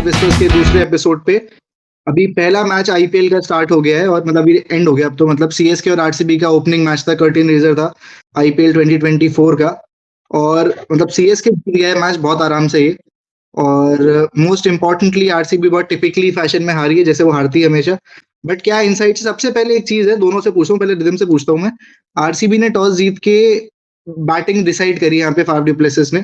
Whispers के दूसरे episode पे। अभी पहला मैच आईपीएल का स्टार्ट हो गया है और मतलब ये एंड हो गया अब तो मतलब सीएसके और आरसीबी का ओपनिंग मैच था, कर्टेन रेजर था आईपीएल 2024 का। और मतलब सीएसके जीत गया है मैच बहुत आराम से ये। और मोस्ट इम्पोर्टेंटली आरसीबी बहुत टिपिकली फैशन में हारी है जैसे वो हारती है हमेशा। बट क्या इनसाइट सबसे पहले एक चीज है, दोनों से पूछता हूँ, पहले रिदम से पूछता हूँ मैं। आरसीबी ने टॉस जीत के बैटिंग डिसाइड करी यहाँ पे फाफ डुप्लेसिस ने।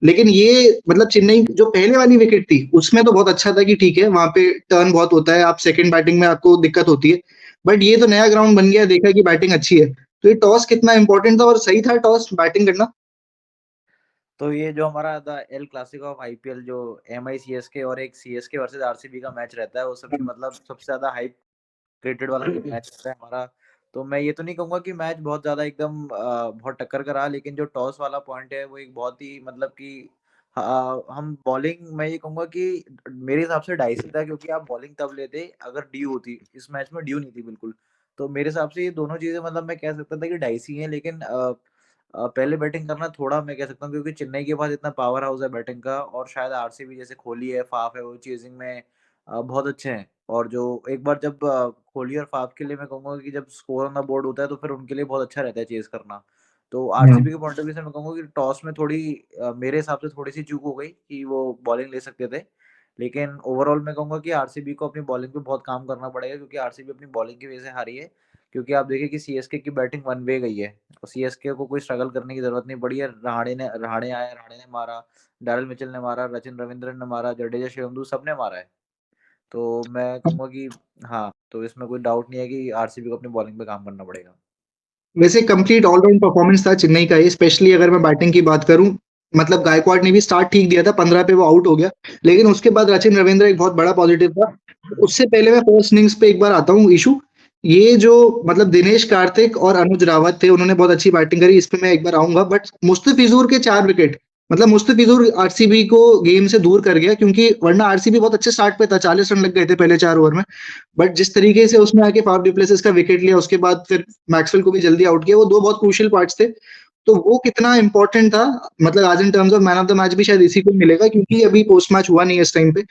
लेकिन ये मतलब चेन्नई जो पहले वाली विकेट थी उसमें तो बहुत अच्छा था कि ठीक है वहां पे टर्न बहुत होता है, आप सेकंड बैटिंग में आपको दिक्कत होती है। बट ये तो नया ग्राउंड बन गया, देखा कि बैटिंग अच्छी है। तो ये टॉस कितना इंपॉर्टेंट था और सही था टॉस बैटिंग करना? तो ये जो हमारा the El Clasico of IPL जो एमआई सीएसके और एक सीएसके वर्सेस आरसीबी का मैच रहता है, वो सभी मतलब सबसे ज्यादा हाइप क्रिकेट वाला मैच रहता है हमारा। तो मैं ये तो नहीं कहूंगा कि मैच बहुत ज्यादा एकदम बहुत टक्कर का रहा, लेकिन जो टॉस वाला पॉइंट है वो एक बहुत ही मतलब कि हम बॉलिंग, मैं ये कहूंगा कि मेरे हिसाब से डाइसी था, क्योंकि आप बॉलिंग तब लेते अगर ड्यू होती। इस मैच में ड्यू नहीं थी बिल्कुल। तो मेरे हिसाब से ये दोनों चीजें मतलब मैं कह सकता था कि डाइसी हैं, लेकिन पहले बैटिंग करना थोड़ा मैं कह सकता हूँ, क्योंकि चेन्नई के पास इतना पावर हाउस है बैटिंग का, और शायद आरसीबी जैसे कोहली है, फाफ है, वो चेजिंग में बहुत अच्छे हैं। और जो एक बार जब कोहली और फाफ के लिए मैं कहूंगा कि जब स्कोर ऑन द बोर्ड होता है तो फिर उनके लिए बहुत अच्छा रहता है चेज करना। तो आरसीबी के पॉइंट ऑफ व्यू से मैं कहूंगा कि टॉस में थोड़ी मेरे हिसाब से थोड़ी सी चूक हो गई कि वो बॉलिंग ले सकते थे। लेकिन ओवरऑल मैं कहूंगा कि आरसीबी को अपनी बॉलिंग पे बहुत काम करना पड़ेगा, क्योंकि आरसीबी अपनी बॉलिंग की वजह से हारी है। क्योंकि आप देखिए कि सीएसके की बैटिंग वन वे गई है, और सीएसके को कोई स्ट्रगल करने की जरूरत नहीं पड़ी है। रहाणे ने मारा, डैरल मिचेल ने मारा, रचिन रविंद्रन ने मारा, जडेजा शिवम सबने मारा है। तो मैं कहूंगा कि हाँ, तो इसमें कोई डाउट नहीं है कि आरसीबी को अपनी बॉलिंग पे काम करना पड़ेगा। वैसे कंप्लीट ऑलराउंड परफॉर्मेंस था चेन्नई का ये, स्पेशली अगर मैं बैटिंग की बात करूं। मतलब गायकवाड ने भी स्टार्ट ठीक दिया था, 15 पे वो आउट हो गया। लेकिन उसके बाद रचिन रविंद्र एक बहुत बड़ा पॉजिटिव था। उससे पहले मैं फर्स्ट इनिंग्स पे एक बार आता हूँ इशू। ये जो मतलब दिनेश कार्तिक और अनुज रावत थे, उन्होंने बहुत अच्छी बैटिंग करी, इस पे मैं एक बार आऊंगा। बट मुस्तफिजुर के 4 विकेट, मतलब मुस्तफिजुर आरसीबी को गेम से दूर कर गया, क्योंकि वरना आरसीबी बहुत अच्छे स्टार्ट पे था, 40 रन लग गए थे पहले 4 ओवर में। बट जिस तरीके से उसने आके फाफ डुप्लेसिस का विकेट लिया, उसके बाद फिर मैक्सवेल को भी जल्दी आउट किया, वो दो बहुत क्रूशियल पार्ट्स थे। तो वो कितना इंपॉर्टेंट था, मतलब आज in terms of man of the match भी शायद इसी को मिलेगा, क्योंकि अभी पोस्ट मैच हुआ नहीं है इस टाइम पे।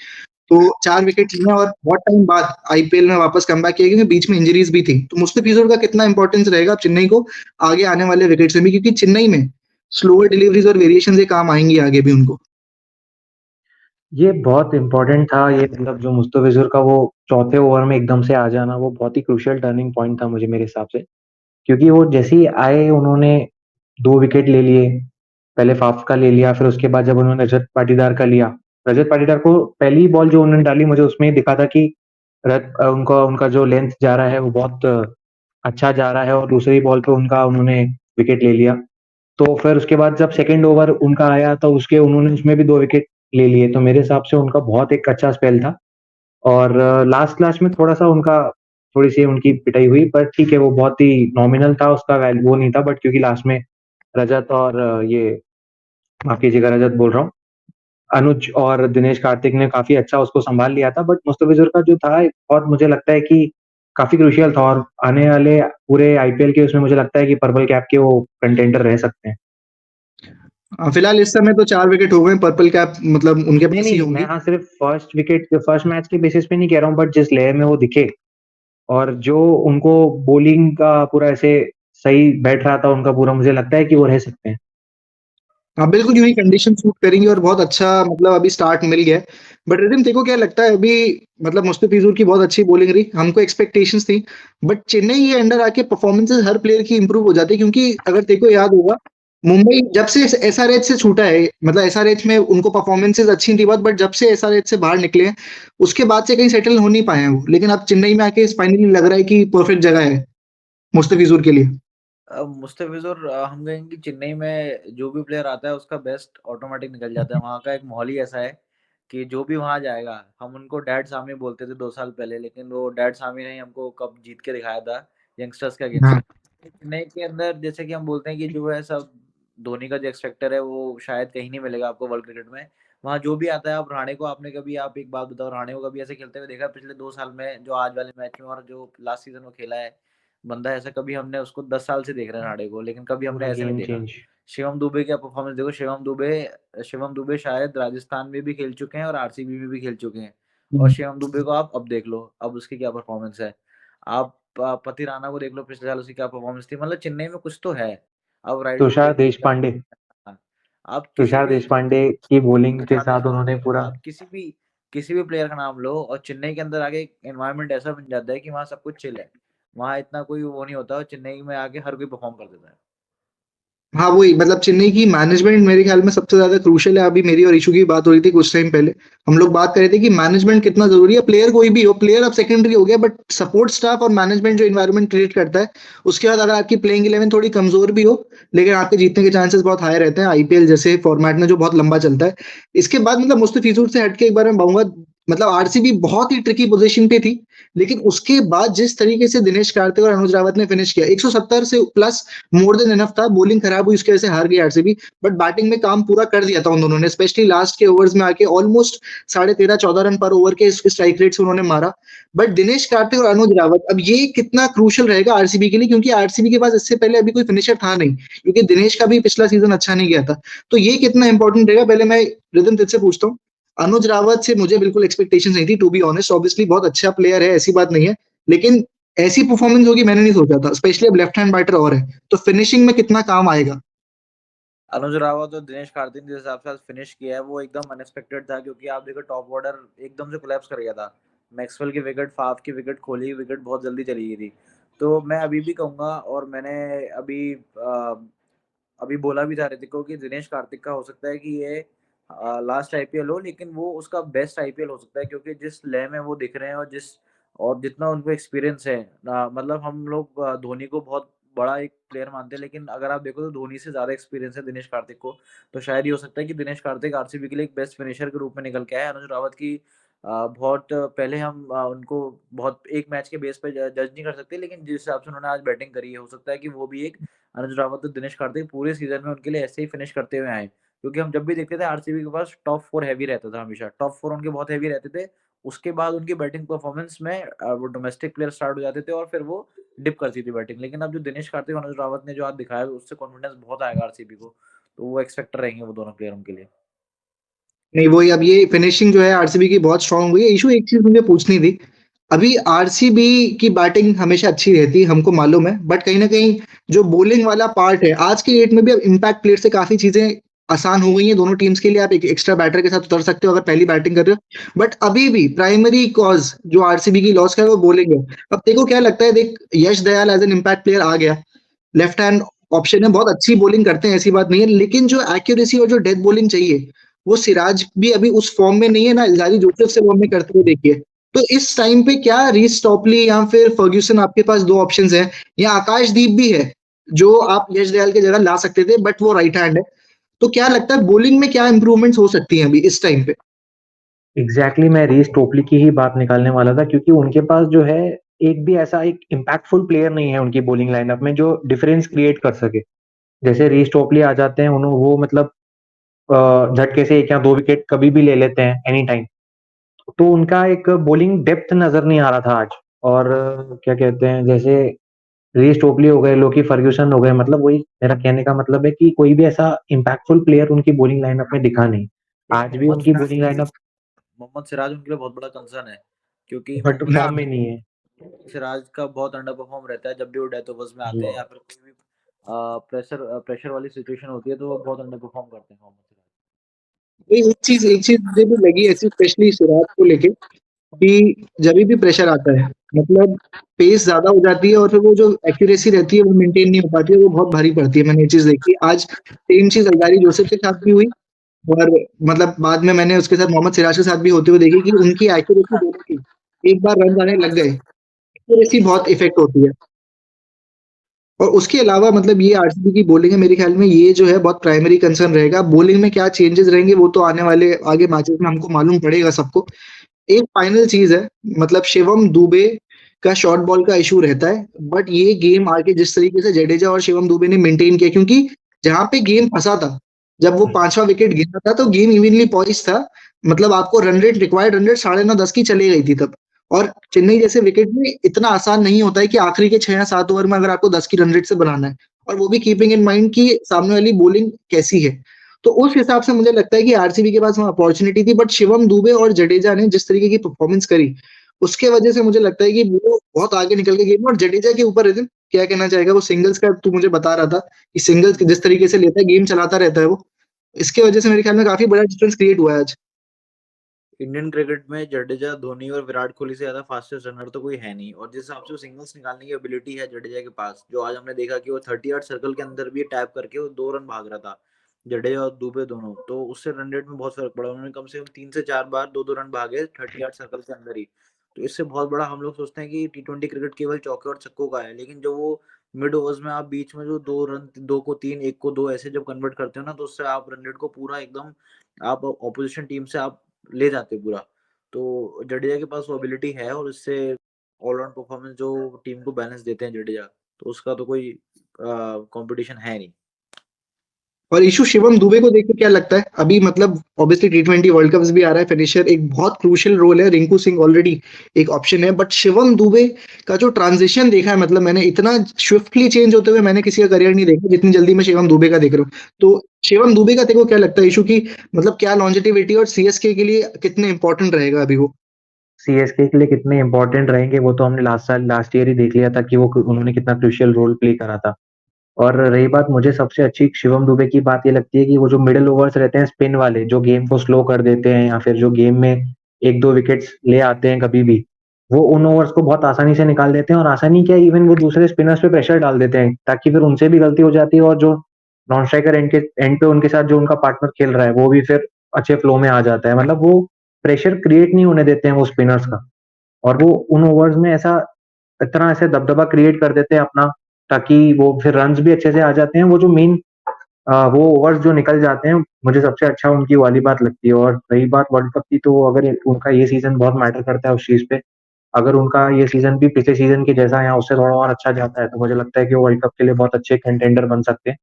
तो 4 विकेट लिए और बहुत टाइम बाद आईपीएल में वापस कम किया, क्योंकि बीच में इंजरीज भी थी। तो मुस्तफिजुर का कितना इंपॉर्टेंस रहेगा चेन्नई को आगे आने वाले विकेट में भी, क्योंकि चेन्नई में स्लोअर डिलीवरीज और वेरिएशन से काम आएंगी आगे भी उनको। ये बहुत इम्पोर्टेंट था, ये मतलब जो मुस्तफिजुर का वो चौथे ओवर में एकदम से आ जाना, वो बहुत ही क्रूशियल टर्निंग पॉइंट था मुझे, मेरे हिसाब से। क्योंकि वो जैसे ही आए, उन्होंने 2 विकेट ले लिए। पहले फाफ का ले लिया, फिर उसके बाद जब उन्होंने रजत पाटीदार का लिया। रजत पाटीदार को पहली बॉल जो उन्होंने डाली, मुझे उसमें ही दिखा था कि उनका उनका जो लेंथ जा रहा है वो बहुत अच्छा जा रहा है, और दूसरी बॉल पे उनका उन्होंने विकेट ले लिया। तो फिर उसके बाद जब सेकंड ओवर उनका आया, तो उसके उन्होंने उसमें भी 2 विकेट ले लिए। तो मेरे हिसाब से उनका बहुत एक अच्छा स्पेल था। और लास्ट लास्ट में थोड़ा-सा उनका थोड़ी सी उनकी पिटाई हुई, पर ठीक है, वो बहुत ही नॉमिनल था, उसका वैल्यू वो नहीं था। बट क्योंकि लास्ट में रजत और ये, माफ कीजिएगा, रजत बोल रहा हूँ, अनुज और दिनेश कार्तिक ने काफी अच्छा उसको संभाल लिया था। बट मुस्तफिजुर का जो था, और मुझे लगता है कि काफी क्रूशियल था, और आने वाले पूरे आईपीएल के उसमें मुझे लगता है कि पर्पल कैप के वो कंटेंडर रह सकते हैं। फिलहाल इस समय तो 4 विकेट हो गए पर्पल कैप, मतलब उनके नहीं पास ही नहीं, मैं होंगी। हाँ सिर्फ फर्स्ट मैच के बेसिस पे नहीं कह रहा हूँ, बट जिस लेयर में वो दिखे, और जो उनको बॉलिंग का पूरा ऐसे सही बैठ रहा था उनका पूरा, मुझे लगता है कि वो रह सकते हैं। हाँ बिल्कुल, यूं ही कंडीशन सूट करेंगी और बहुत अच्छा मतलब अभी स्टार्ट मिल गया है। बट रितिम तेको क्या लगता है अभी, मतलब मुस्तफिजुर की बहुत अच्छी बॉलिंग रही, हमको एक्सपेक्टेशंस थी। बट चेन्नई के अंडर आके परफॉर्मेंसेस हर प्लेयर की इंप्रूव हो जाती है, क्योंकि अगर तेको याद होगा, मुंबई जब से एसआरएच से छूटा है, मतलब एसआरएच में उनको परफॉर्मेंसेस अच्छी थी बहुत, बट जब से एसआरएच से बाहर निकले हैं उसके बाद से कहीं सेटल हो नहीं पाए हैं वो। लेकिन अब चेन्नई में आके फाइनली लग रहा है कि परफेक्ट जगह है मुस्तफिजुर के लिए। मुस्तफिजुर हम कहेंगे कि चेन्नई में जो भी प्लेयर आता है उसका बेस्ट ऑटोमेटिक निकल जाता है। वहाँ का एक माहौल ही ऐसा है कि जो भी वहाँ जाएगा, हम उनको डैड सामी बोलते थे 2 साल पहले, लेकिन वो डैड सामी ने ही हमको कप जीत के दिखाया था यंगस्टर्स के अगेंस्ट। हाँ चेन्नई के अंदर जैसे कि हम बोलते हैं कि जो है सब धोनी का जो एक्स फैक्टर है वो शायद कहीं नहीं मिलेगा आपको वर्ल्ड क्रिकेट में। वहाँ जो भी आता है, आप राणे को आपने कभी, आप एक बात बताओ, राणे को कभी ऐसे खेलते हुए देखा है पिछले 2 साल में, जो आज वाले मैच में और जो लास्ट सीजन में खेला है? बंदा ऐसा कभी हमने उसको 10 साल से देख रहे हैं राणे को, लेकिन कभी हमने पूरा ऐसे नहीं गेम देखा। चेंज। शिवम दुबे का परफॉर्मेंस देखो, शिवम दुबे शायद राजस्थान में भी खेल चुके हैं और आरसीबी में भी खेल चुके हैं, और शिवम दुबे को आप अब देख लो, अब उसकी क्या परफॉर्मेंस है। आप पति राणा को देख लो, पिछले साल उसकी क्या परफॉर्मेंस थी। मतलब चेन्नई में कुछ तो है। अब राइडू तुषार प्लेइंग देशपांडे आप तुषार देशपांडे की बॉलिंग के तुषार साथ उन्होंने देशपांडे, पूरा आप किसी भी प्लेयर का नाम लो और चेन्नई के अंदर आके एनवायरनमेंट ऐसा बन जाता है कि वहाँ सब कुछ चिल है, वहाँ इतना कोई वो नहीं होता, और चेन्नई में आके हर कोई परफॉर्म कर देता है। हाँ, वही मतलब चेन्नई की मैनेजमेंट मेरे ख्याल में सबसे ज़्यादा क्रूशियल है। अभी मेरी और इशू की बात हो रही थी कुछ टाइम पहले। हम लोग बात कर रहे थे कि मैनेजमेंट कितना ज़रूरी है। प्लेयर कोई भी हो, प्लेयर अब सेकेंडरी हो गया, बट सपोर्ट स्टाफ और मैनेजमेंट जो एनवायरनमेंट क्रिएट करता है, उसके बाद अगर आपकी प्लेइंग 11 थोड़ी कमज़ोर भी हो, लेकिन आपके जीतने के चांसेस बहुत हाई रहते हैं आईपीएल जैसे फॉर्मेट में जो बहुत लंबा चलता है। इसके बाद मतलब मुस्तफिजुर से हट के एक बार मैं कहूँगा, मतलब आरसीबी बहुत ही ट्रिकी पोजीशन पे थी, लेकिन उसके बाद जिस तरीके से दिनेश कार्तिक और अनुज रावत ने फिनिश किया, 170 से प्लस मोर देन इनफ था। बॉलिंग खराब हुई, उसकी वजह से हार गई आरसीबी, बट बैटिंग में काम पूरा कर दिया था उन दोनों ने, स्पेशली लास्ट के ओवर्स में आके ऑलमोस्ट 13.5-14 रन पर ओवर के स्ट्राइक रेट से उन्होंने मारा। बट दिनेश कार्तिक और अनुज रावत, अब ये कितना क्रूशियल रहेगा आरसीबी के लिए, क्योंकि आरसीबी के पास इससे पहले अभी कोई फिनिशर था नहीं, क्योंकि दिनेश का भी पिछला सीजन अच्छा नहीं गया था। तो ये कितना इंपॉर्टेंट रहेगा। पहले मैं रिदम तुझसे पूछता हूँ, अनुज रावत से मुझे बिल्कुल एक्सपेक्टेशन नहीं थी, टू बी ऑनेस्ट। ऑब्वियसली बहुत अच्छा प्लेयर है, ऐसी बात नहीं है, लेकिन ऐसी परफॉर्मेंस होगी मैंने नहीं सोचा था, स्पेशली अब लेफ्ट हैंड बैटर और है, तो फिनिशिंग में कितना काम आएगा। अनुज रावत और दिनेश कार्तिक ने जिस हिसाब से फिनिश किया है वो एकदम अनएक्सपेक्टेड था, क्योंकि आप देखो टॉप ऑर्डर एकदम से कोलैप्स कर गया था। मैक्सवेल की विकेट, फाफ की विकेट, कोहली की विकेट बहुत जल्दी चली गई थी। तो मैं अभी भी कहूंगा, और मैंने अभी बोला भी था ऋतिक को, कि दिनेश कार्तिक का हो सकता है कि ये लास्ट आईपीएल हो, लेकिन वो उसका बेस्ट आईपीएल हो सकता है, क्योंकि जिस लय में वो दिख रहे हैं और जितना उनको एक्सपीरियंस है। मतलब हम लोग धोनी को बहुत बड़ा एक प्लेयर मानते हैं, लेकिन अगर आप देखो तो धोनी से ज्यादा एक्सपीरियंस है दिनेश कार्तिक को। तो शायद ये हो सकता है कि दिनेश कार्तिक आरसीबी के लिए एक बेस्ट फिनिशर के रूप में निकल के आए। अनुज रावत की बहुत पहले हम उनको बहुत एक मैच के बेस पे जज नहीं कर सकते, लेकिन जिस हिसाब से उन्होंने आज बैटिंग करी है, हो सकता है कि वो भी एक अनुज रावत और दिनेश कार्तिक पूरे सीजन में उनके लिए ऐसे ही फिनिश करते हुए आए। क्योंकि हम जब भी देखते थे आरसीबी के पास टॉप 4 हैवी रहता था, हमेशा टॉप 4 उनके बहुत हैवी रहते थे। उसके बाद उनकी बैटिंग परफॉर्मेंस में वो डोमेस्टिक प्लेयर स्टार्ट हो जाते थे और फिर वो डिप करती थी बैटिंग। लेकिन अब जो दिनेश कार्तिक और अनुज रावत ने जो आज दिखाया, उससे कॉन्फिडेंस बहुत आएगा आरसीबी को। तो वो एक्सपेक्टर रहेंगे वो दोनों प्लेयर उनके लिए। नहीं, वही अब ये फिनिशिंग जो है आरसीबी की बहुत स्ट्रांग हुई है। इशू एक चीज मुझे पूछनी थी, अभी आरसीबी की बैटिंग हमेशा अच्छी रहती है, हमको मालूम है, बट कहीं ना कहीं जो बॉलिंग वाला पार्ट है आज की डेट में भी अब इम्पैक्ट प्लेयर से काफी चीजें आसान हो गई हैं दोनों टीम्स के लिए। आप एक एक्स्ट्रा बैटर के साथ उतर सकते हो अगर पहली बैटिंग कर रहे हो, बट अभी भी प्राइमरी कॉज जो आरसीबी की लॉस का है वो बॉलिंग है। अब देखो क्या लगता है, देख Yash Dayal as an impact player आ गया, लेफ्ट हैंड ऑप्शन है, बहुत अच्छी बॉलिंग करते हैं, ऐसी बात नहीं है, लेकिन जो एक्यूरेसी और जो डेथ बॉलिंग चाहिए वो सिराज भी अभी उस फॉर्म में नहीं है ना, इल्जारी जोसेफ से वो हमें करते हुए देखिए। तो इस टाइम पे क्या रीस टॉपली या फिर फर्ग्यूसन, आपके पास दो ऑप्शंस हैं, या आकाशदीप भी है जो आप यश दयाल की जगह ला सकते थे, बट वो राइट हैंड है। तो क्या लगता है बॉलिंग में क्या इंप्रूवमेंट्स हो सकती हैं अभी इस टाइम पे। एग्जैक्टली मैं रीस टोपली की ही बात निकालने वाला था, क्योंकि उनके पास जो है एक भी ऐसा एक इम्पैक्टफुल प्लेयर नहीं है उनकी बॉलिंग लाइनअप में जो डिफरेंस क्रिएट कर सके। जैसे रीस टोपली आ जाते हैं, उन्होंने वो मतलब झटके से 1 या 2 विकेट कभी भी ले लेते हैं एनी टाइम। तो उनका एक बॉलिंग डेप्थ नजर नहीं आ रहा था आज। और क्या कहते हैं, जैसे रीस टोपली हो गए, लोकी फर्ग्यूसन हो गए, मतलब वही मेरा कहने का मतलब है कि कोई भी ऐसा इम्पैक्टफुल प्लेयर उनकी बॉलिंग लाइनअप में दिखा नहीं। एक आज भी उनकी बॉलिंग लाइनअप मोहम्मद सिराज उनके लिए बहुत बड़ा कंसर्न है, क्योंकि बट मोहम्मद फॉर्म में नहीं है। सिराज का बहुत अंडर परफॉर्म रहता है जब भी वो डेथ ओवर्स में जी। आते हैं, या फिर कोई भी प्रेशर वाली सिचुएशन होती है तो वो बहुत अंडर परफॉर्म करते हैं मोहम्मद सिराज। एक चीज मुझे भी लगी ऐसी, स्पेशली सिराज को लेके, कि जब भी प्रेशर आता है, मतलब पेस ज्यादा हो जाती है और फिर वो जो एक्यूरेसी रहती है वो मेंटेन नहीं हो पाती है, वो बहुत भारी पड़ती है। मैंने ये चीज देखी आज, सेम चीज अल्जारी जोसेफ के साथ भी हुई, और मतलब बाद में मैंने उसके साथ मोहम्मद सिराज के साथ भी होते हुए देखी कि उनकी एक्यूरेसी दोनों की, एक बार रन आने लग गए, एक्यूरेसी बहुत इफेक्ट होती है। और उसके अलावा मतलब ये आरसीबी की बॉलिंग है, मेरे ख्याल में ये जो है बहुत प्राइमरी कंसर्न रहेगा। बॉलिंग में क्या चेंजेस रहेंगे वो तो आने वाले आगे मैचेस में हमको मालूम पड़ेगा सबको। एक फाइनल चीज है, मतलब शिवम दुबे का शॉर्ट बॉल का इशू रहता है, बट ये गेम आगे जिस तरीके से जडेजा और शिवम दुबे ने मेंटेन किया, क्योंकि जहां पे गेम फंसा था, जब वो 5वां विकेट गिरा था तो गेम इवनली पॉइस था, मतलब आपको run rate required run rate 9.5-10 की चली गई थी तब, और चेन्नई जैसे विकेट में इतना आसान नहीं होता है कि आखिरी के 6 या 7 ओवर में अगर आपको 10 की रन रेट से बनाना है, और वो भी कीपिंग इन माइंड कि सामने वाली बॉलिंग कैसी है। तो उस हिसाब से मुझे लगता है कि आरसीबी के पास वहाँ अपॉर्चुनिटी थी, बट शिवम दुबे और जडेजा ने जिस तरीके की परफॉर्मेंस करी, उसके वजह से मुझे लगता है कि वो बहुत आगे निकल के गेम में। और जडेजा के ऊपर रिदम क्या कहना चाहेगा? वो सिंगल्स का तू मुझे बता रहा था कि सिंगल्स जिस तरीके से लेता है, गेम चलाता रहता है वो, इसके वजह से मेरे ख्याल में काफी बड़ा डिफरेंस क्रिएट हुआ है आज। इंडियन क्रिकेट में जडेजा, धोनी और विराट कोहली से ज्यादा फास्टेस्ट रनर तो कोई है नहीं, और जिस हिसाब से सिंगल्स निकालने की एबिलिटी है जडेजा के पास, जो आज हमने देखा कि वो 30 सर्कल के अंदर भी टैप करके वो 2 रन भाग रहा था, जडेजा और दुबे दोनों, तो उससे रन रेट में बहुत फर्क पड़ा। उन्होंने कम से कम 3 से 4 बार 2-2 रन भागे 30 सर्कल के अंदर ही। तो इससे बहुत बड़ा, हम लोग सोचते हैं कि टी20 क्रिकेट केवल चौके और छक्कों का है, लेकिन जो वो मिड ओवर्स में आप बीच में जो 2 रन, 2 को 3, 1 को 2 ऐसे जब कन्वर्ट करते हो ना, तो उससे आप रन रेट को पूरा एकदम, आप ऑपोजिशन टीम से आप ले जाते हो पूरा। तो जडेजा के पास वो एबिलिटी है, और इससे ऑलराउंड परफॉर्मेंस जो टीम को बैलेंस देते हैं जडेजा, तो उसका तो कोई कंपटीशन है नहीं। और इशू शिवम दुबे को देख के क्या लगता है? अभी मतलब ऑब्वियसली टी20 वर्ल्ड कप भी आ रहा है, फिनिशर एक बहुत क्रूशियल रोल है, रिंकू सिंह ऑलरेडी एक ऑप्शन है, बट शिवम दुबे का जो ट्रांजिशन देखा है, मतलब मैंने इतना स्विफ्टली चेंज होते हुए मैंने किसी का करियर नहीं देखा जितनी जल्दी मैं शिवम दुबे का देख रहा हूँ। तो शिवम दुबे का देखो क्या लगता है इशू की, मतलब क्या लॉन्जेटिविटी और सीएसके के लिए कितने इंपॉर्टेंट रहेगा अभी वो? सीएसके के लिए कितने इंपॉर्टेंट रहेंगे वो तो हमने लास्ट ईयर ही देख लिया था कि वो उन्होंने कितना क्रूशियल रोल प्ले करा था। और रही बात, मुझे सबसे अच्छी शिवम दुबे की बात ये लगती है कि वो जो मिडिल ओवर्स रहते हैं स्पिन वाले, जो गेम को स्लो कर देते हैं या फिर जो गेम में 1-2 विकेट्स ले आते हैं कभी भी, वो उन ओवर्स को बहुत आसानी से निकाल देते हैं। और आसानी क्या, इवन वो दूसरे स्पिनर्स पे प्रेशर डाल देते हैं ताकि फिर उनसे भी गलती हो जाती है, और जो नॉन स्ट्राइकर एंड पे उनके साथ जो उनका पार्टनर खेल रहा है वो भी फिर अच्छे फ्लो में आ जाता है। मतलब वो प्रेशर क्रिएट नहीं होने देते हैं वो स्पिनर्स का, और वो उन ओवर्स में ऐसा इतना ऐसे दबदबा क्रिएट कर देते हैं अपना, ताकि वो फिर रन्स भी अच्छे से आ जाते हैं। वो जो मेन वो ओवर्स जो निकल जाते हैं, मुझे सबसे अच्छा उनकी वाली बात लगती है। और रही बात वर्ल्ड कप की, तो अगर उनका ये सीजन बहुत मैटर करता है उस चीज पे, अगर उनका ये सीजन भी पिछले सीजन के जैसा या उससे थोड़ा और अच्छा जाता है, तो मुझे लगता है कि वो वर्ल्ड कप के लिए बहुत अच्छे कंटेंडर बन सकते हैं।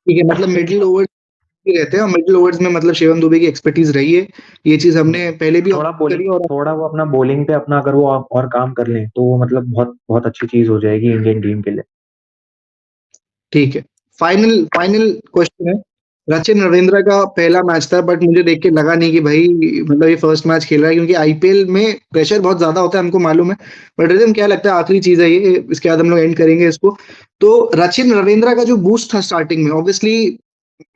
ठीक है, मतलब मिडिल ओवर रहते हैं, और मिडिल ओवर्स में मतलब शिवम दुबे की एक्सपर्टीज रही है, ये चीज हमने पहले भी थोड़ा करी। और थोड़ा वो अपना बॉलिंग पे अपना अगर वो और काम कर लें, तो वो मतलब बहुत बहुत अच्छी चीज हो जाएगी इंडियन टीम के लिए। ठीक है, फाइनल फाइनल क्वेश्चन है। सचिन रविंद्र का पहला मैच था, बट मुझे देख के लगा नहीं कि भाई मतलब ये फर्स्ट मैच खेल रहा है, क्योंकि आईपीएल में प्रेशर बहुत ज्यादा होता है, हमको मालूम है। बट रिदम क्या लगता है, आखिरी चीज है ये, इसके बाद हम लोग एंड करेंगे इसको। तो सचिन रविंद्र का जो बूस्ट था स्टार्टिंग में, ऑब्वियसली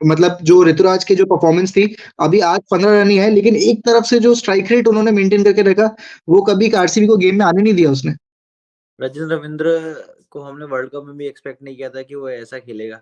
मतलब जो ऋतुराज की जो परफॉर्मेंस थी, अभी आज 15 रन ही है, लेकिन एक तरफ से जो स्ट्राइक रेट उन्होंने मेंटेन करके रखा, वो कभी आरसीबी को गेम में आने नहीं दिया उसने। सचिन रविंद्र को हमने वर्ल्ड कप में भी एक्सपेक्ट नहीं किया था कि वो ऐसा खेलेगा,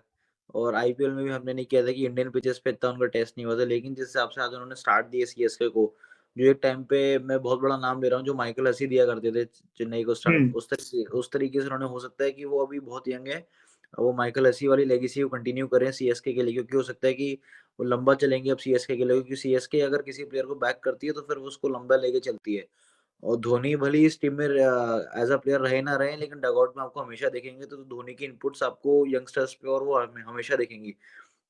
और आईपीएल में भी हमने नहीं किया था कि इंडियन पिचेस पे इतना उनका टेस्ट नहीं हुआ था। लेकिन जिस हिसाब से आज उन्होंने स्टार्ट दिया सीएसके को, जो एक टाइम पे, मैं बहुत बड़ा नाम ले रहा हूँ, जो माइकल हसी दिया करते थे चेन्नई को स्टार्ट, उस तरीके से उन्होंने, हो सकता है कि वो अभी बहुत यंग है, वो माइकल हसी वाली लेगेसी को कंटिन्यू करें सीएसके के लिए, क्योंकि हो सकता है कि वो लंबा चलेंगे अब सीएसके के लिए, क्योंकि सीएसके अगर किसी प्लेयर को बैक करती है तो फिर वो उसको लंबा लेके चलती है। और धोनी भले ही इस टीम में एज अ प्लेयर रहे ना रहे, लेकिन डगआउट में आपको हमेशा देखेंगे, तो धोनी की इनपुट्स आपको यंगस्टर्स पे और वो हमेशा देखेंगी।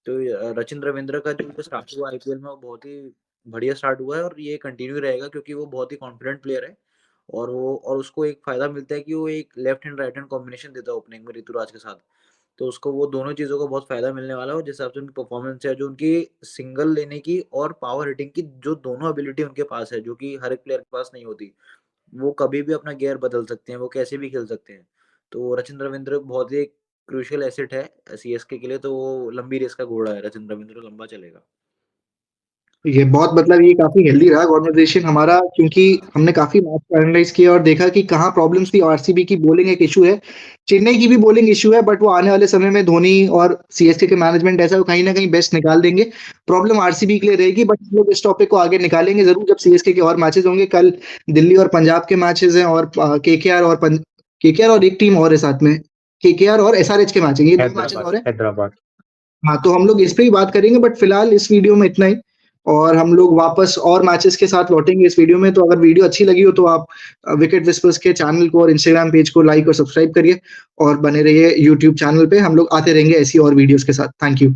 तो सचिन रविंद्र का जो स्टार्ट हुआ आईपीएल में, वो बहुत ही बढ़िया स्टार्ट हुआ है, और ये कंटिन्यू रहेगा, क्योंकि वो बहुत ही कॉन्फिडेंट प्लेयर है। और उसको एक फायदा मिलता है कि वो एक left hand right hand combination देता है ओपनिंग में ऋतुराज के साथ, तो उसको वो दोनों चीजों का बहुत फायदा मिलने वाला है। और जिस हिसाब से उनकी परफॉर्मेंस है, जो उनकी सिंगल लेने की और पावर हिटिंग की जो दोनों एबिलिटी उनके पास है, जो कि हर एक प्लेयर के पास नहीं होती, वो कभी भी अपना गियर बदल सकते हैं, वो कैसे भी खेल सकते हैं। तो रचिन रविंद्र बहुत ही क्रूशियल एसेट है सीएसके के लिए, तो वो लंबी रेस का घोड़ा है, रचिन रविंद्र लंबा चलेगा। ये बहुत मतलब ये काफी हेल्दी रहा कॉन्वर्सेशन हमारा, क्योंकि हमने काफी मैच को एनालाइज किया और देखा कि कहाँ प्रॉब्लम्स थी। आरसीबी की बॉलिंग एक इशू है, चेन्नई की भी बॉलिंग इशू है, बट वो आने वाले समय में धोनी और सीएसके के मैनेजमेंट ऐसा वो कहीं ना कहीं बेस्ट निकाल देंगे। प्रॉब्लम आरसीबी के लिए रहेगी, बट हम लोग इस टॉपिक को आगे निकालेंगे जरूर जब सीएसके के और मैचेस होंगे। कल दिल्ली और पंजाब के मैचेस हैं, और केकेआर और एक टीम और है साथ में, केकेआर और एसआरएच के मैच है, ये दो मैचेस और है। हैदराबाद। हाँ, तो हम लोग इस पे ही बात करेंगे, बट फिलहाल इस वीडियो में इतना ही, और हम लोग वापस और मैचेस के साथ लौटेंगे इस वीडियो में। तो अगर वीडियो अच्छी लगी हो तो आप विकेट विस्पर्स के चैनल को और इंस्टाग्राम पेज को लाइक और सब्सक्राइब करिए, और बने रहिए यूट्यूब चैनल पे। हम लोग आते रहेंगे ऐसी और वीडियोस के साथ। Thank you.